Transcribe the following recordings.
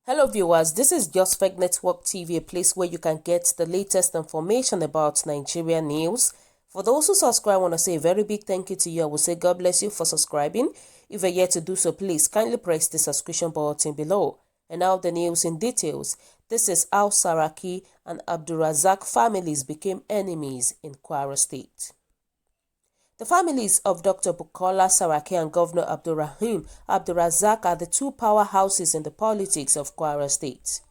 Hello viewers, this is Just Fake Network TV, a place where you can get the latest information about Nigeria news. For those who subscribe, I want to say a very big thank you to you. I will say God bless you for subscribing. If you're yet to do so, please kindly press the subscription button below. And now the news in details. This is how Saraki and Abdulrazaq families became enemies in Kwara State. The families of Dr. Bukola, Saraki and Governor Abdulrazaq are the two powerhouses in the politics of Kwara State.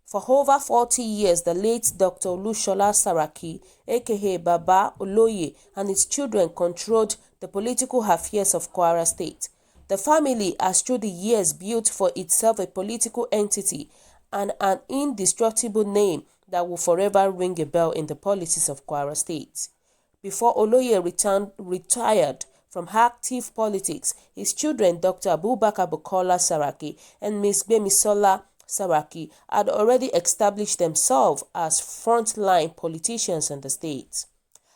For over 40 years, the late Dr. Olushola Saraki, aka Baba Oloye, and his children controlled the political affairs of Kwara State. The family has through the years built for itself a political entity and an indestructible name that will forever ring a bell in the politics of Kwara State. Before Oloye retired from active politics, his children, Dr. Abubakar Bukola Saraki and Ms. Gbemisola Saraki, had already established themselves as frontline politicians in the state.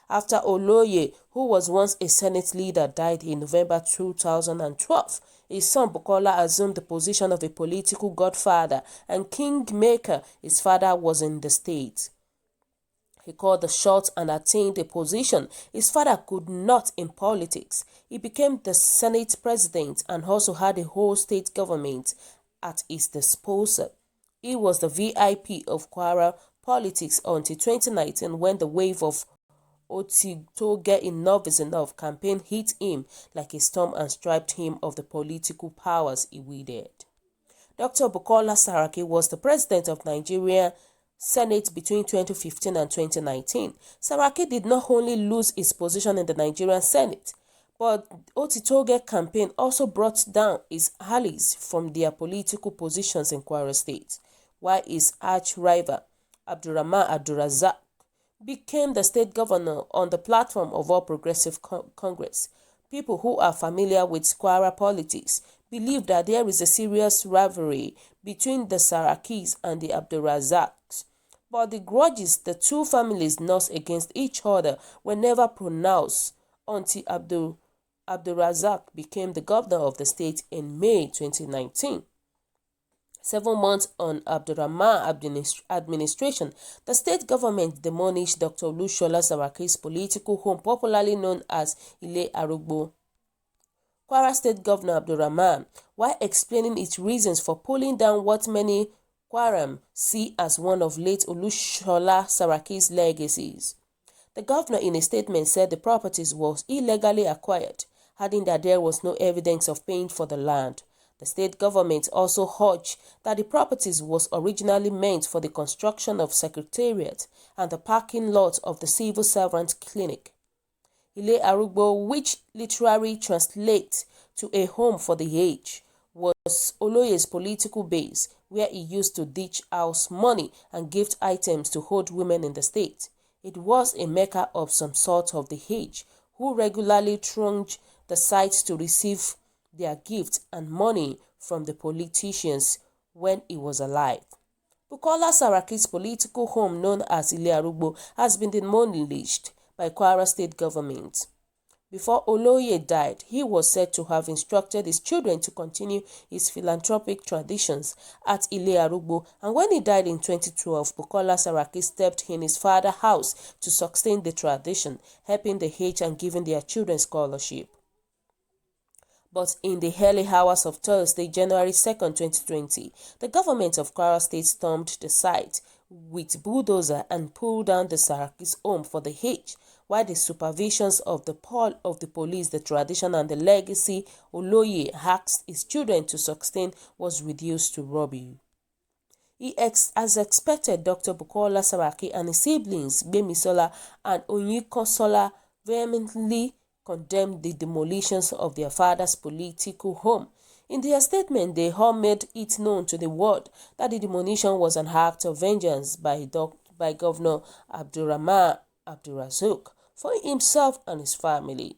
After Oloye, who was once a Senate leader, died in November 2012, his son Bukola assumed the position of a political godfather and kingmaker. His father was in the state. He called the shots and attained a position his father could not in politics. He became the Senate president and also had a whole state government at his disposal. He was the VIP of Kwara politics until 2019 when the wave of "Otitoge enough is enough" campaign hit him like a storm and stripped him of the political powers he wielded. Dr. Bukola Saraki was the president of Nigeria Senate between 2015 and 2019. Saraki did not only lose his position in the Nigerian Senate, but Otitoge campaign also brought down his allies from their political positions in Kwara State, while his arch-rival, Abdulrazaq, became the state governor on the platform of All Progressive Congress. People who are familiar with Kwara politics believe that there is a serious rivalry between the Sarakis and the Abdulrazaqs. But the grudges the two families nursed against each other were never pronounced until Abdulrazaq became the governor of the state in May 2019. 7 months on Abdurrahman administration, the state government demolished Dr. Olushola Saraki's political home, popularly known as Ile Arugbo. Kwara State Governor Abdulrahman, while explaining its reasons for pulling down what many Kwaram see as one of late Olushola Saraki's legacies. The governor in a statement said the properties was illegally acquired, adding that there was no evidence of paying for the land. The state government also urged that the properties was originally meant for the construction of secretariat and the parking lot of the civil servant clinic. Ile Arugbo, which literally translates to a home for the aged, was Oloye's political base, where he used to dish out money and gift items to old women in the state. It was a mecca of some sort of the aged, who regularly thronged the site to receive their gifts and money from the politicians when he was alive. Bukola Saraki's political home, known as Ile Arugbo, has been demolished by Kwara State government. Before Oloye died, he was said to have instructed his children to continue his philanthropic traditions at Ile Arugbo, and when he died in 2012, Bukola Saraki stepped in his father's house to sustain the tradition, helping the aged and giving their children scholarship. But in the early hours of Thursday, January 2nd, 2020, the government of Kwara State stormed the site with bulldozer and pulled down the Saraki's home for the aged, while the supervisions of the police, the tradition and the legacy Oloye asked his children to sustain was reduced to rubble. As expected, Dr. Bukola Saraki and his siblings Gbemisola and Onyinkansola vehemently condemned the demolitions of their father's political home. In their statement, they all made it known to the world that the demolition was an act of vengeance by Governor Abdulrazaq for himself and his family.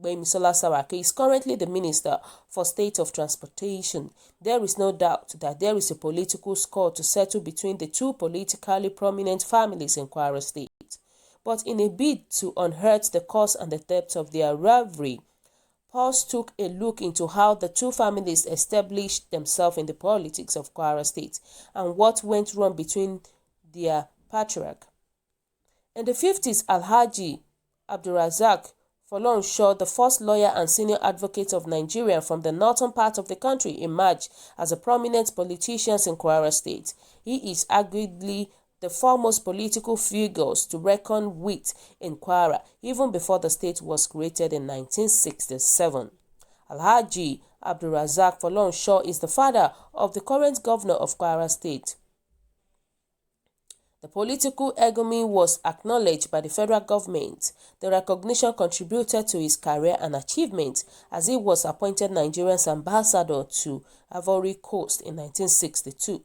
Gbemisola Saraki is currently the Minister for State of Transportation. There is no doubt that there is a political score to settle between the two politically prominent families in Kwara State. But in a bid to unearth the cause and the depth of their rivalry, Pulse took a look into how the two families established themselves in the politics of Kwara State and what went wrong between their patriarch. In the 50s, Alhaji Abdulrazaq Folorunsho, the first lawyer and senior advocate of Nigeria from the northern part of the country, emerged as a prominent politician in Kwara State. He is arguably the foremost political figures to reckon with in Kwara, even before the state was created in 1967. Alhaji Abdulrazaq Folorunsho is the father of the current governor of Kwara State. The political hegemony was acknowledged by the federal government. The recognition contributed to his career and achievements as he was appointed Nigeria's ambassador to Ivory Coast in 1962.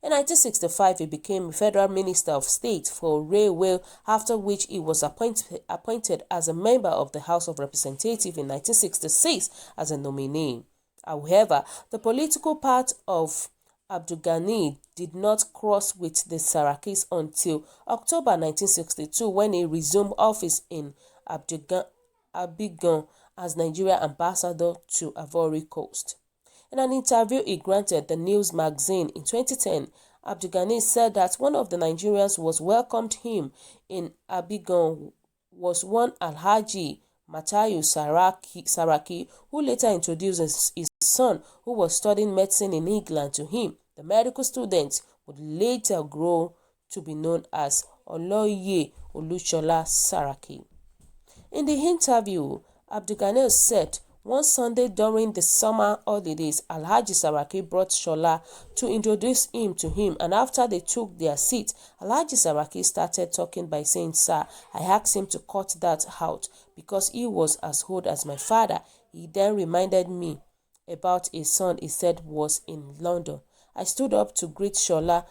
In 1965, he became Federal Minister of State for Railway, after which he was appointed as a member of the House of Representatives in 1966 as a nominee. However, the political path of Abdul Ghani did not cross with the Sarakis until October 1962, when he resumed office in Abidjan as Nigeria ambassador to Ivory Coast. In an interview he granted the news magazine in 2010, Abdul Ghani said that one of the Nigerians who welcomed him in Abidjan was one Alhaji Matayu Saraki, who later introduced his son, who was studying medicine in England, to him. The medical student would later grow to be known as Oloye Olushola Saraki. In the interview, Abdul Ghani said, one Sunday during the summer holidays, Alhaji Saraki brought Shola to introduce him to him, and after they took their seat, Alhaji Saraki started talking by saying, "Sir, I asked him to cut that out because he was as old as my father." He then reminded me about a son he said was in London. I stood up to greet Shola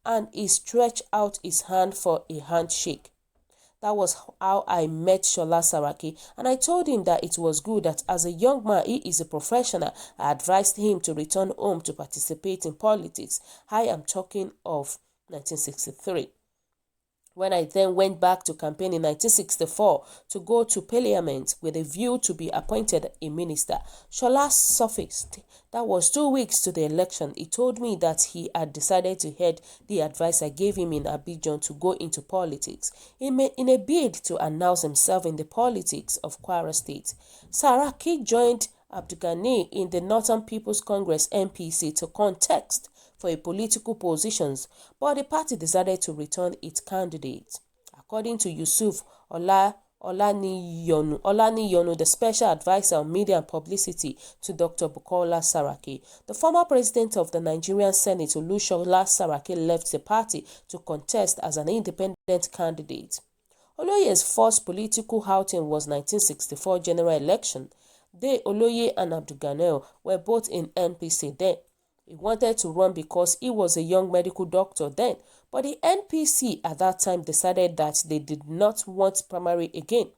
and he stretched out his hand for a handshake. That was how I met Shola Saraki, and I told him that it was good that as a young man he is a professional. I advised him to return home to participate in politics. I am talking of 1963. When I then went back to campaign in 1964 to go to Parliament with a view to be appointed a minister, Shola surfaced. That was 2 weeks to the election. He told me that he had decided to heed the advice I gave him in Abidjan to go into politics in a bid to announce himself in the politics of Kwara State. Saraki joined Abdul Ghani in the Northern People's Congress (NPC) to contest for a political positions, but the party decided to return its candidate. According to Yusuf Olaniyonu, the special advisor on media and publicity to Dr. Bukola Saraki, the former president of the Nigerian Senate, Olushola Saraki, left the party to contest as an independent candidate. Oloye's first political outing was 1964 general election. Oloye and Abdul Ghani were both in NPC then. He wanted to run because he was a young medical doctor then, but the NPC at that time decided that they did not want primary again.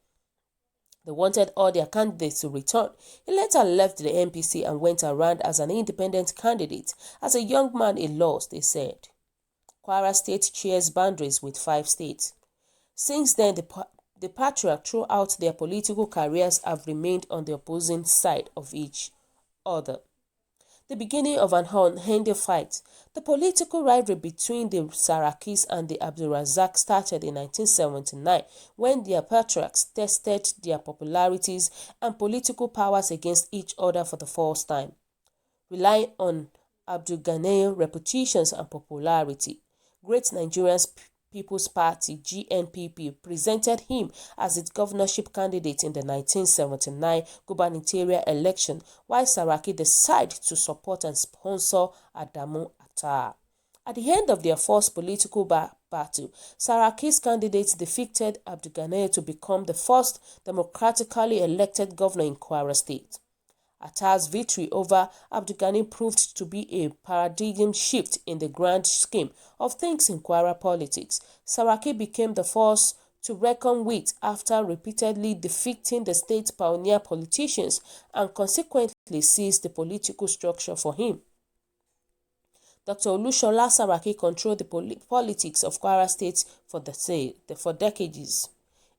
They wanted all their candidates to return. He later left the NPC and went around as an independent candidate. As a young man, he lost, they said. Kwara State shares boundaries with 5 states. Since then, the patriarch throughout their political careers have remained on the opposing side of each other. The beginning of an unending fight. The political rivalry between the Sarakis and the Abdulrazaq started in 1979 when their patriarchs tested their popularities and political powers against each other for the first time. Relying on Abdul Ghani's reputation and popularity, Great Nigerian People's Party (GNPP) presented him as its governorship candidate in the 1979 gubernatorial election, while Saraki decided to support and sponsor Adamu Atta. At the end of their first political battle, Saraki's candidate defeated Abdul Ghani to become the first democratically elected governor in Kwara State. Attah's victory over Abdulghani proved to be a paradigm shift in the grand scheme of things in Kwara politics. Saraki became the force to reckon with after repeatedly defeating the state's pioneer politicians and consequently seized the political structure for him. Dr. Olushola Saraki controlled the politics of Kwara State for decades.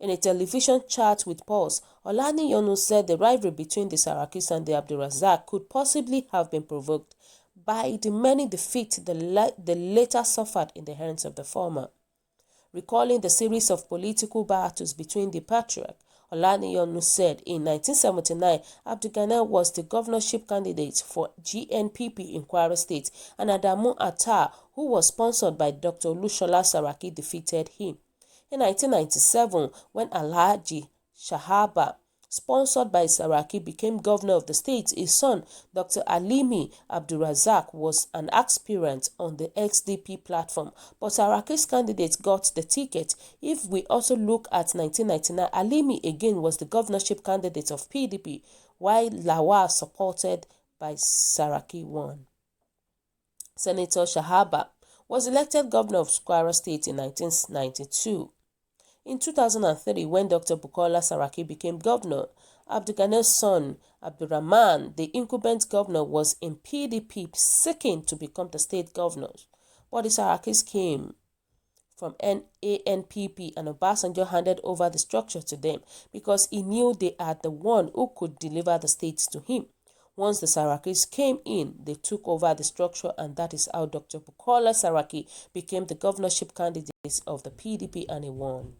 In a television chat with Pulse, Olaniyonu said the rivalry between the Sarakis and the Abdulrazaq could possibly have been provoked by the many defeats the latter suffered in the hands of the former. Recalling the series of political battles between the patriarch, Olaniyonu said in 1979 Abdulghani was the governorship candidate for GNPP in Kwara State and Adamu Attah, who was sponsored by Dr. Olushola Saraki, defeated him. In 1997, when Alhaji Shahaba, sponsored by Saraki, became governor of the state, his son, Dr. Alimi Abdulrazaq, was an aspirant on the XDP platform, but Saraki's candidate got the ticket. If we also look at 1999, Alimi again was the governorship candidate of PDP, while Lawal, supported by Saraki, won. Senator Shahaba was elected governor of Kwara State in 1992. In 2003, when Dr. Bukola Saraki became governor, Abdulghani's son, Abdurrahman, the incumbent governor, was in PDP seeking to become the state governor. But the Sarakis came from ANPP and Obasanjo handed over the structure to them because he knew they are the one who could deliver the state to him. Once the Sarakis came in, they took over the structure, and that is how Dr. Bukola Saraki became the governorship candidate of the PDP and he won.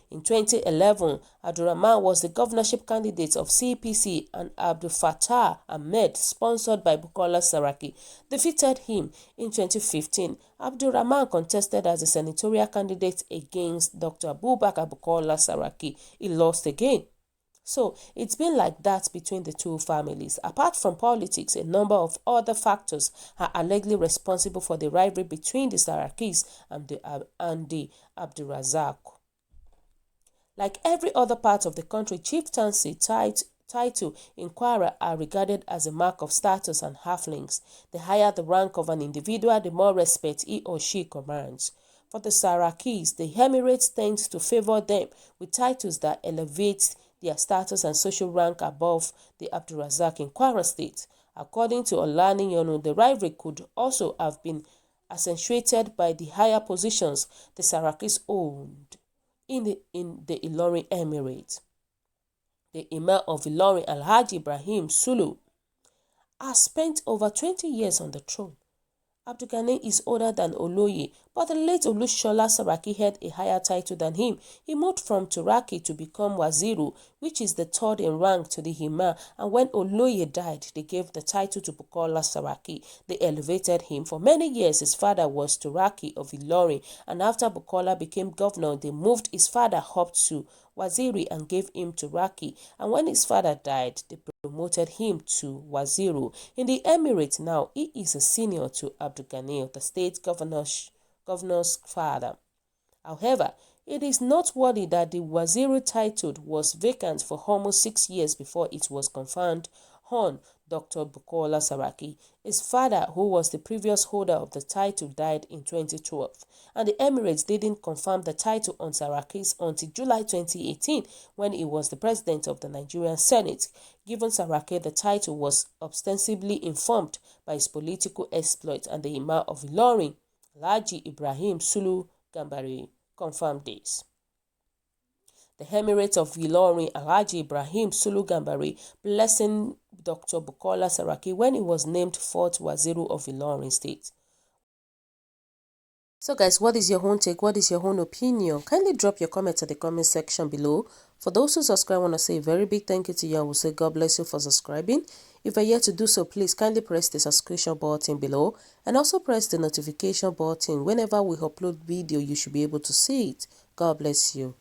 In 2011, Abdurrahman was the governorship candidate of CPC and Abdul Fattah Ahmed, sponsored by Bukola Saraki, defeated him. In 2015, Abdurrahman contested as a senatorial candidate against Dr. Abubakar Bukola Saraki. He lost again. So, it's been like that between the two families. Apart from politics, a number of other factors are allegedly responsible for the rivalry between the Sarakis and the Abdulrazaq. Like every other part of the country, chieftaincy title in Kwara are regarded as a mark of status and half-links. The higher the rank of an individual, the more respect he or she commands. For the Sarakis, the Emirates tends to favor them with titles that elevate their status and social rank above the Abdulrazaq in Kwara State. According to Olaniyonu, the rivalry could also have been accentuated by the higher positions the Sarakis owned in the Ilorin Emirate. The Imam of Ilorin, Alhaji Ibrahim Sulu, has spent over 20 years on the throne. Abdulghani is older than Oloye, but the late Olushola Saraki had a higher title than him. He moved from Saraki to become Waziru, which is the third in rank to the Imam, and when Oloye died, they gave the title to Bukola Saraki. They elevated him. For many years, his father was Saraki of Ilorin, and after Bukola became governor, they moved his father up to Waziri and gave him to Saraki, and when his father died, they promoted him to Waziru. In the Emirate now, he is a senior to Abdulghani, the state governor's father. However, it is noteworthy that the Waziru title was vacant for almost 6 years before it was conferred on Dr. Bukola Saraki. His father, who was the previous holder of the title, died in 2012, and the Emirates didn't confirm the title on Sarakis until July 2018, when he was the president of the Nigerian Senate. Given Saraki the title was ostensibly informed by his political exploits, and the Imam of Ilorin, Alhaji Ibrahim Sulu Gambari, confirmed this. The Emirate of Ilorin, Alhaji Ibrahim Sulu Gambari, blessing Dr. Bukola Saraki when he was named 4th Waziru of Ilorin State. So guys, what is your own take? What is your own opinion? Kindly drop your comments at the comment section below. For those who subscribe, I want to say a very big thank you to you. I will say God bless you for subscribing. If you're yet to do so, please kindly press the subscription button below and also press the notification button. Whenever we upload video, you should be able to see it. God bless you.